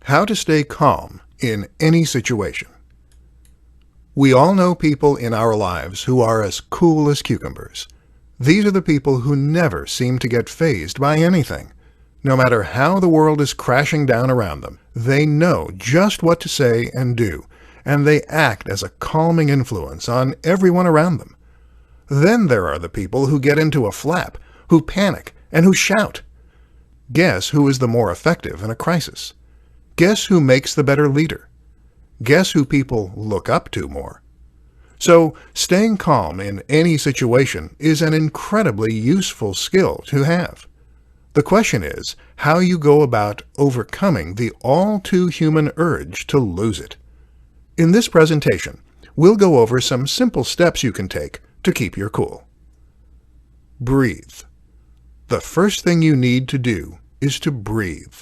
How to stay calm in any situation. We all know people in our lives who are as cool as cucumbers. These are the people who never seem to get fazed by anything. No matter how the world is crashing down around them, they know just what to say and do, and they act as a calming influence on everyone around them. Then there are the people who get into a flap, who panic, and who shout. Guess who is the more effective in a crisis? Guess who makes the better leader? Guess who people look up to more? So, staying calm in any situation is an incredibly useful skill to have. The question is how you go about overcoming the all-too-human urge to lose it. In this presentation, we'll go over some simple steps you can take to keep your cool. Breathe. The first thing you need to do is to breathe.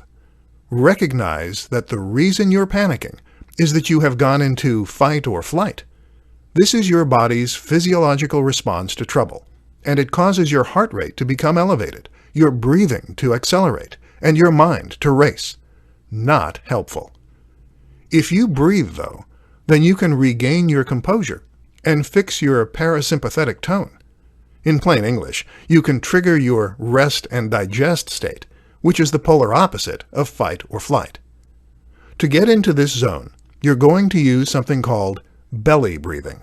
Recognize that the reason you're panicking is that you have gone into fight or flight. This is your body's physiological response to trouble, and it causes your heart rate to become elevated, your breathing to accelerate, and your mind to race. Not helpful. If you breathe, though, then you can regain your composure and fix your parasympathetic tone. In plain English, you can trigger your rest and digest state, which is the polar opposite of fight or flight. To get into this zone, you're going to use something called belly breathing.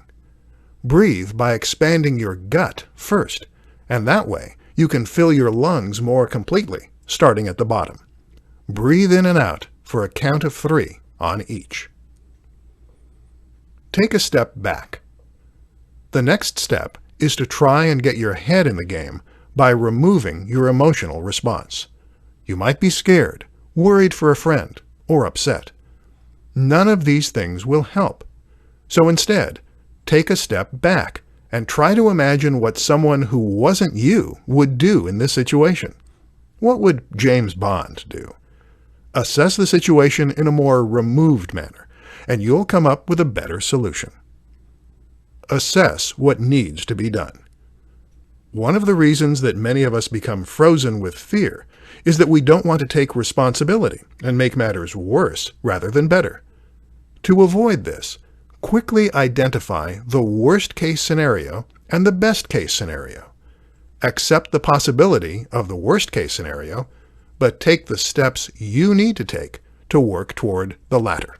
Breathe by expanding your gut first, and that way you can fill your lungs more completely, starting at the bottom. Breathe in and out for a count of 3 on each. Take a step back. The next step is to try and get your head in the game by removing your emotional response. You might be scared, worried for a friend, or upset. None of these things will help. So instead, take a step back and try to imagine what someone who wasn't you would do in this situation. What would James Bond do? Assess the situation in a more removed manner, and you'll come up with a better solution. Assess what needs to be done. One of the reasons that many of us become frozen with fear is that we don't want to take responsibility and make matters worse rather than better. To avoid this, quickly identify the worst-case scenario and the best-case scenario. Accept the possibility of the worst-case scenario, but take the steps you need to take to work toward the latter.